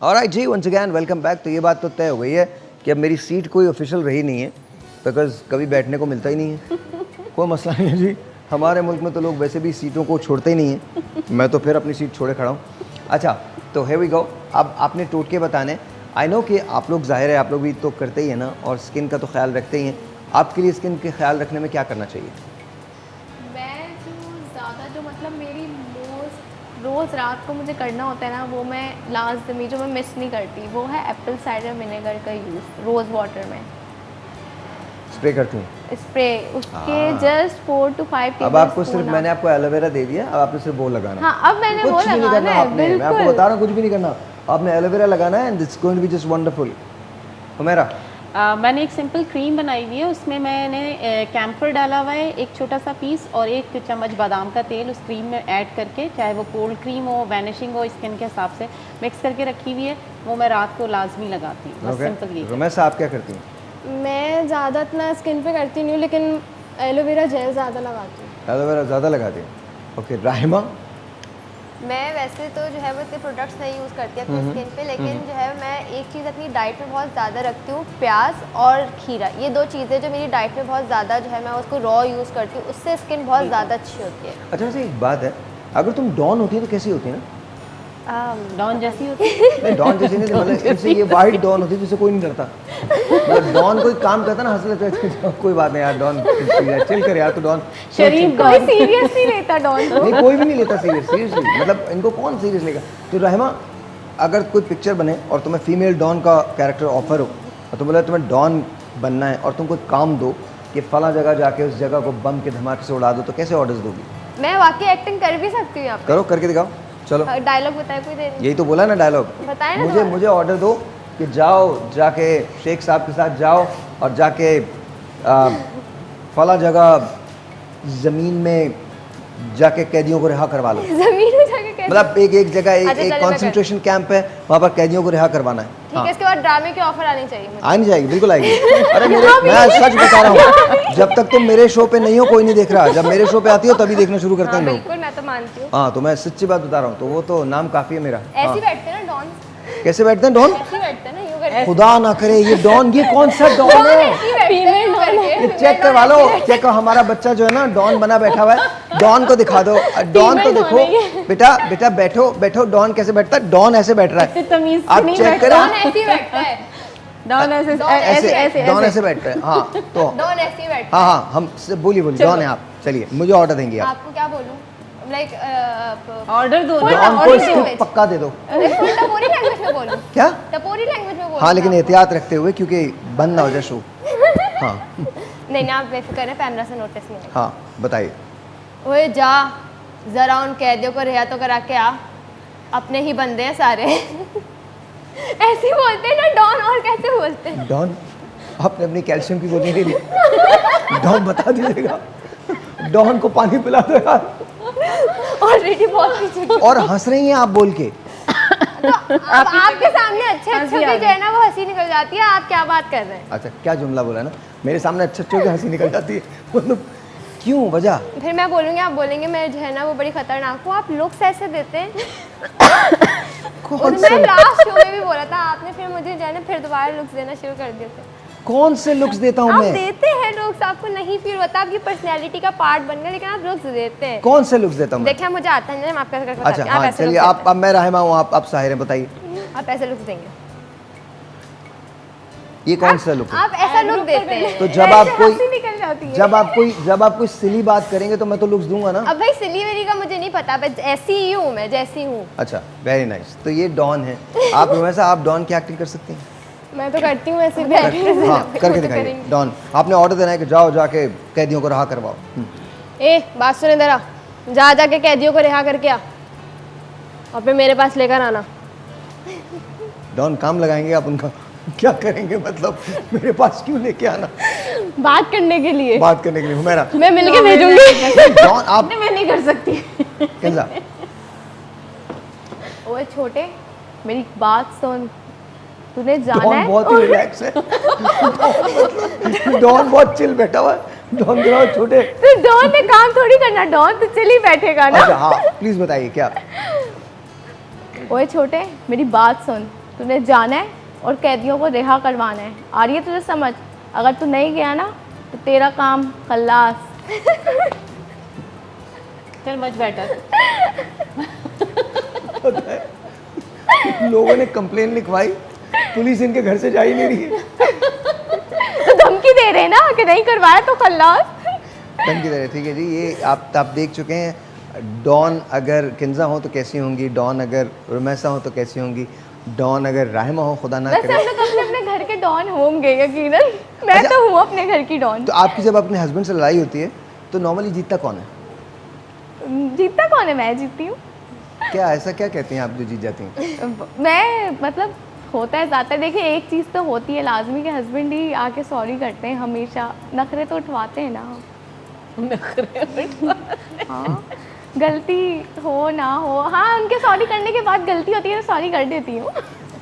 Alright जी, once again welcome back. तो ये बात तो तय हो गई है कि अब मेरी सीट कोई ऑफिशियल रही नहीं है, बिकॉज कभी बैठने को मिलता ही नहीं है। कोई मसला नहीं है जी, हमारे मुल्क में तो लोग वैसे भी सीटों को छोड़ते ही नहीं हैं। मैं तो फिर अपनी सीट छोड़े खड़ा हूँ। अच्छा, तो here we go। अब आपने टोटके बताने। आई नो कि आप लोग, जाहिर है आप लोग भी तो करते ही हैं ना, और स्किन का तो ख्याल रखते ही हैं। आपके लिए स्किन के ख्याल रखने में क्या करना चाहिए? मैं जो मतलब मेरी रोज़ रात को मुझे करना होता है ना, वो मैं लाजमी जो मैं मिस नहीं करती, वो है एप्पल साइडर विनेगर का यूज़ रोज़ वाटर में स्प्रे करती हूँ। स्प्रे उसके जस्ट 4 to 5 अब आपको सिर्फ, मैंने आपको एलोवेरा दे दिया, अब आपने सिर्फ वो लगाना। हाँ, अब मैंने वो लगाना है। मैं आपको बता रहा हूँ, कुछ भी नहीं करना, आपने एलोवेरा लगाना है and it's going to be just wonderful. Humaira, मैंने एक सिंपल क्रीम बनाई हुई है, उसमें मैंने कैम्फर डाला हुआ है, एक छोटा सा पीस और 1 चम्मच बादाम का तेल उस क्रीम में ऐड करके, चाहे वो कोल्ड क्रीम हो, वैनिशिंग हो, स्किन के हिसाब से मिक्स करके रखी हुई है। वो मैं रात को लाजमी लगाती हूँ। बस सिंपल ये। रुमैसा, आप क्या करती हैं? मैं ज़्यादा इतना स्किन पे करती नहीं हूँ, लेकिन एलोवेरा जेल ज़्यादा लगाती हूँ। एलोवेरा ज़्यादा लगाती हैं? ओके, राहिमा? मैं वैसे तो जो है वो इतने प्रोडक्ट्स नहीं यूज़ करती अपनी स्किन पे, लेकिन जो है मैं एक चीज़ अपनी डाइट में बहुत ज़्यादा रखती हूँ, प्याज और खीरा। ये 2 चीज़ें जो मेरी डाइट में बहुत ज़्यादा जो है मैं उसको रॉ यूज़ करती हूँ, उससे स्किन बहुत ज़्यादा अच्छी होती है। अच्छा, वैसे एक बात है, अगर तुम डॉन होती है तो कैसी होती है ना? डॉन जैसी होती है। नहीं, डॉन जैसी नहीं, मतलब इनसे ये वाइट डॉन होती है जिसे कोई नहीं डरता। मतलब डॉन कोई काम करता ना, हंस लेते हैं, कोई बात नहीं यार, डॉन चिल कर यार, तो डॉन शरीफ कोई सीरियस नहीं लेता डॉन को। नहीं, कोई भी नहीं लेता सीरियसली, मतलब इनको कौन सीरियस लेगा। तो रहमा, अगर कोई पिक्चर बने और तुम्हें फीमेल डॉन का कैरेक्टर ऑफर हो और तुम बोले तुम्हें डॉन बनना है और तुम कोई काम दो कि फला जगह जाके उस जगह को बम के धमाके से उड़ा दो, तो कैसे ऑर्डर्स दोगी? मैं वाकई एक्टिंग कर भी सकती हूँ यहाँ पे। करो, करके दिखाओ, चलो। डायलॉग बताए कोई देर यही तो बोला ना डायलॉग। बताए ना, मुझे ऑर्डर दो कि जाओ, जाके शेख साहब के साथ जाओ और जाके फला जगह ज़मीन में जाके कैदियों को रिहा करवा लो। ज़मीन में जाके कैसे? मतलब एक जगह अच्छा, एक चलो, कंसंट्रेशन कैंप है, वहाँ पर कैदियों को रिहा करवाना है। ठीक है, इसके बाद ड्रामे की ऑफर आनी चाहिए मुझे। आनी जाएगी, बिल्कुल आएगी। अरे मैं सच बता रहा हूँ, जब तक तुम मेरे शो पे नहीं हो कोई नहीं देख रहा, जब मेरे शो पे आती हो तभी देखना शुरू करते हैं लोग। बिल्कुल, मैं तो मानती हूँ। हाँ, तो मैं सच्ची बात बता रहा हूँ, तो वो तो नाम काफ़ी है मेरा। ऐसे हाँ। बैठते हैं ना डॉन, कैसे बैठते हैं डॉन? ऐसे बैठते हैं ना, यूं करके। खुदा ना करे ये डॉन, ये कौन सा डॉन है? फीमेल डॉन है। ये चेक करवा लो, चेक करो, हमारा बच्चा जो है ना डॉन बना बैठा हुआ है। डॉन को दिखा दो, डॉन तो देखो। बेटा बैठो, डॉन कैसे बैठता है? डॉन ऐसे बैठ रहा है, तमीज आप नहीं चेक बैठता। डॉन करें। ऐसे ही बैठता है। डॉन ऐसे डॉन ऐसे बैठता है। हाँ, तो डॉन ऐसे ही बैठता है। हाँ, हम बोलिए डॉन है आप। चलिए, मुझे ऑर्डर देंगे आप। आपको क्या बोलूं, लाइक ऑर्डर दो ना। डॉन को स्क्रिप्ट पक्का दे दो। टपोरी लैंग्वेज में बोलूं? क्या? टपोरी लैंग्वेज में बोलूं? हाँ, लेकिन एहतियात रखते हुए, क्योंकि बंद ना हो जाए शो। हाँ नहीं ना, आप बेफिक्र हैं, कैमरा से नोटिस नहीं। हाँ, बताइए। ओए जा, जरा उन कैदियों को रिहा तो करा के आ, अपने ही बंदे हैं सारे। ऐसे ही बोलते हैं ना डॉन, और कैसे बोलते हैं? डॉन, आपने अपनी कैल्शियम की गोली नहीं ली। डॉन बता दीजिएगा, डॉन को पानी पिला दो यार। ऑलरेडी बहुत पीछे। और हंस रही हैं आप बोल के। तो अब आपके सामने अच्छे भी जो है ना वो हंसी निकल जाती है। आप क्या बात कर रहे हैं? अच्छा, क्या जुमला बोला ना, मेरे सामने अच्छे की हंसी निकल जाती है, मतलब क्यों, वजह? फिर मैं बोलूँगी, आप बोलेंगे मैं जो है ना वो बड़ी खतरनाक हूँ। आप लुक्स ऐसे देते हैं। मैं लास्ट शो में भी बोला था आपने, फिर मुझे जो है ना फिर दोबारा लुक्स देना शुरू कर दिए थे। कौन से लुक्स देता हूँ आप मैं? देते हैं लुक्स, आपको नहीं फील होता, आपकी पर्सनैलिटी का पार्ट बन गया, लेकिन आप लुक्स देते हैं। कौन से लुक्स देता हूँ मैं? देखिए, मुझे आता है, आप कैसे अच्छा, हाँ, चलिए, आप, अब मैं राहिमा हूँ, आप साहिर हैं, बताइए आप ऐसे लुक्स देंगे? ये कौन सा लुक है? आप ऐसा लुक देते हैं तो जब आप कोई निकल जाती है। सिली बात करेंगे तो मैं तो लुक्स दूंगा ना। अब भाई सिली वेली का मुझे नहीं पता, बस ऐसी ही हूँ मैं, जैसी हूँ। अच्छा, वेरी नाइस। तो ये डॉन है। आप वैसा आप डॉन की एक्टिंग कर सकती हैं? मैं तो करती हूँ वैसे भी। हाँ, करके दिखाइए। डॉन, आपने ऑर्डर देना है कि जाओ जाके कैदियों को रिहा करवाओ। ए, बात सुने जरा, जा जाके कैदियों को रिहा करके आ और फिर मेरे पास लेकर आना। डॉन, काम लगाएंगे आप उनका? क्या करेंगे मतलब, मेरे पास क्यों लेके आना? बात करने के लिए। बात करने के लिए? हुमैरा, मैं मिलके भेजूंगी। डॉन, आप मैं नहीं कर सकती। कैसा? ओए छोटे, मेरी बात सुन, तूने जाना डॉन है? बहुत ही रिलैक्स है। डॉन बहुत चिल बैठा हुआ है। डॉन गिराओ छोटे। तो डॉन ने काम थोड़ी करना, डॉन तो चल ही बैठेगा ना। अच्छा, हाँ, प्लीज बताइए क्या? ओए छोटे, मेरी बात सुन, तूने जाना है और कैदियों को रिहा करवाना है। आ रही है तुझे समझ? अगर तू नहीं गया ना तो तेरा काम खल्लास। चल मच बेटर। लोगों ने कंप्लेन लिखवाई, पुलिस इनके घर से जा ही नहीं रही है। तो धमकी दे रहे हैं ना कि नहीं करवाया तो खल्लास। धमकी दे रहे, ठीक है जी। ये आप देख चुके हैं, डॉन अगर किंजा हो तो कैसी होंगी, डॉन अगर रुमैसा हो तो कैसी होंगी, डॉन अगर राहिमा हो खुदा ना वैसे करे। हम लोग अपने घर के डॉन होंगे यकीनन। मैं अच्छा। तो हूँ अपने घर की डॉन। तो आपकी जब अपने हस्बैंड से लड़ाई होती है तो नॉर्मली जीतता कौन है? जीतता कौन है? मैं जीतती हूँ। क्या ऐसा क्या कहते हैं आप जो जीत जाती हैं? मैं मतलब होता है ज़्यादा। देखिए एक चीज़ तो होती है लाजमी कि हस्बैंड ही आके सॉरी करते हैं हमेशा। नखरे तो उठवाते हैं ना। हाँ, गलती हो ना हो, हाँ उनके सॉरी करने के बाद गलती होती है तो सॉरी कर देती हूँ।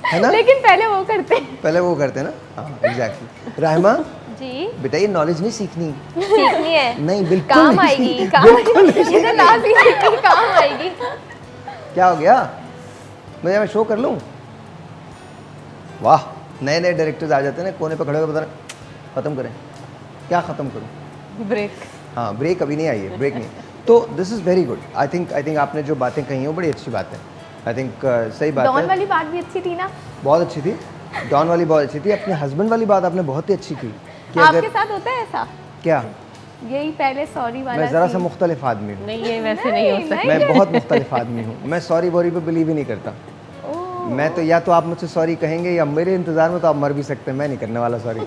है ना? लेकिन पहले वो करते हैं। पहले वो करते हैं ना। हाँ एग्जैक्टली। राहिमा जी बेटा ये नॉलेज नहीं सीखनी, सीखनी है, नहीं बिल्कुल काम नहीं आएगी, सीखनी, काम बिल्कुल नहीं आएगी, सीखनी। लाजमी काम आएगी। क्या हो गया? मैं शो कर लूँ? वाह, नए नए डायरेक्टर्स आ जाते हैं ना, कोने पे खड़े होकर बता रहे ख़त्म करें। क्या ख़त्म करूँ? ब्रेक। हाँ ब्रेक अभी नहीं आई है, ब्रेक नहीं। तो this is very good. I think आपने जो बातें कही हैं वो बड़ी अच्छी बात है। आई थिंक सही बात डॉन है। वाली बात भी अच्छी थी ना? बहुत अच्छी थी, डॉन वाली बहुत अच्छी थी। अपने हस्बैंड वाली बात आपने बहुत ही अच्छी की कि आपके अगर साथ होता है ऐसा? क्या, यही पहले सॉरी वाला मैं ज़रा सा scene? मुख्तलिफ आदमी हूँ। नहीं ये वैसे नहीं हो सकता। मैं बहुत मुख्तलिफ आदमी हूँ। मैं सॉरी वॉरी पे बिलीव ही नहीं करता। ओह, मैं तो या तो आप मुझसे सॉरी कहेंगे या मेरे इंतज़ार में तो आप मर भी सकते हैं। मैं नहीं करने वाला सॉरी।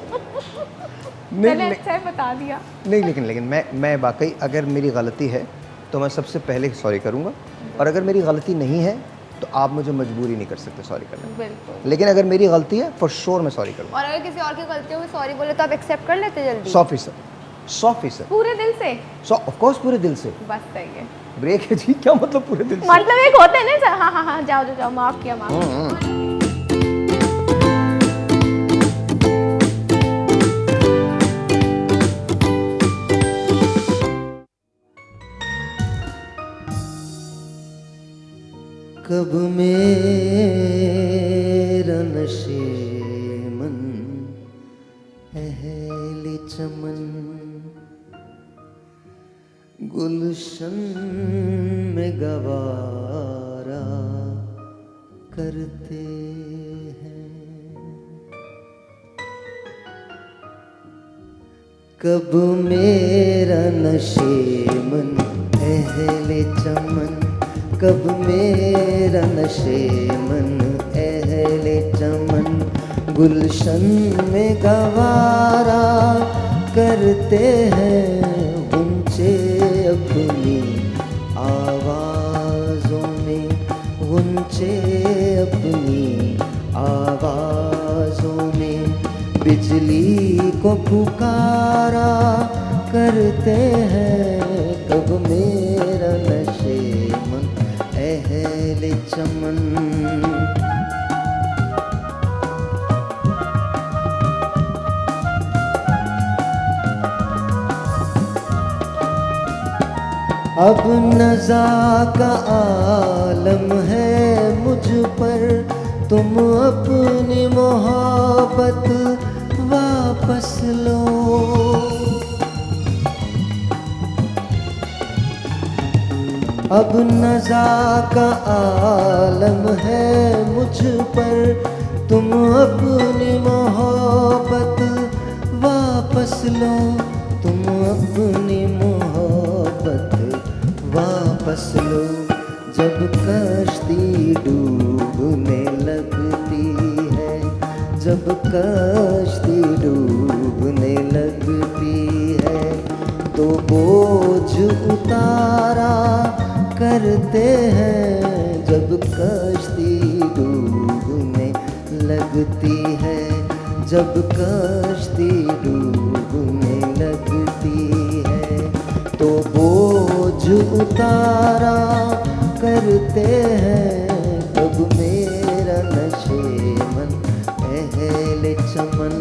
पहले नहीं अच्छा है बता दिया। नहीं, लेकिन मैं वाकई अगर मेरी गलती है तो मैं सबसे पहले सॉरी करूँगा, और अगर मेरी गलती नहीं है तो आप मुझे मजबूर ही नहीं कर सकते सॉरी करने में। बिल्कुल। लेकिन अगर मेरी गलती है फॉर श्योर मैं सॉरी करूँगा। और अगर किसी और की गलतियों में सॉरी बोले तो आप एक्सेप्ट कर लेते जल्दी? 100%। पूरे दिल से? ऑफ कोर्स पूरे दिल से। बस सही है। ब्रेक है जी, क्या मतलब पूरे दिल से? मतलब एक होते हैं ना, हाँ हाँ हाँ जाओ जाओ जाओ, माफ किया माफ किया। कब मेरा नशेमन अहले चमन गुलशन में गवारा करते हैं। कब मेरा नशेमन अहले चमन, कब मेरा नशेमन अहले चमन गुलशन में गवारा करते हैं। गुंचे अपनी आवाज़ों में, गुंचे अपनी आवाज़ों में बिजली को पुकारा करते हैं। कब मेरा नशेमन अहले चमन। अब नज़ा का आलम है मुझ पर, तुम अपनी मोहब्बत वापस लो। अब नज़ा का आलम है मुझ पर, तुम अपनी मोहब्बत वापस लो। तुम अपनी मोहब्बत वापस लो। जब कश्ती डूबने लगती है, जब कश्ती डूबने लगती है तो बोझ उतारा करते हैं। जब कश्ती डूबने लगती है, जब कश्ती डूबने लगती है तो बोझ उतारा करते हैं। कब मेरा नशेमन अहले चमन।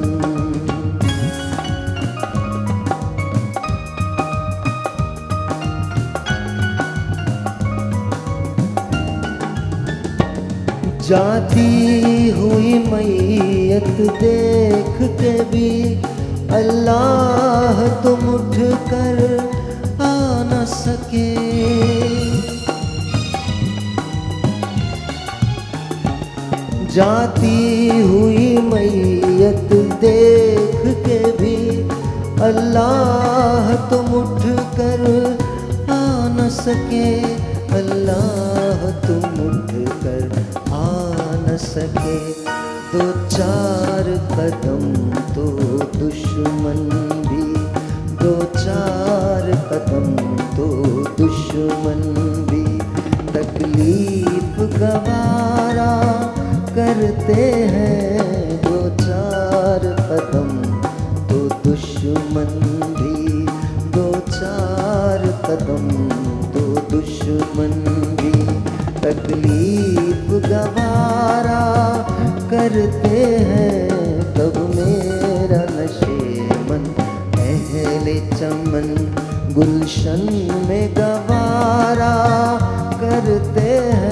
जाती हुई मैयत देख के भी अल्लाह तुम उठ कर आ न सके। जाती हुई मैयत देख के भी अल्लाह तुम उठ कर आ न सके। अल्लाह तुम उठ कर आ न सके। दो चार कदम तो दुश्मन भी, दो चार कदम तो दुश्मन भी तकलीफ गवारा करते हैं। दो चार कदम तो दुश्मन भी, दो चार कदम तो दुश्मन भी तकलीफ गवारा करते हैं। तब मेरा नशेमन अहले चमन गुलशन में गवारा करते हैं।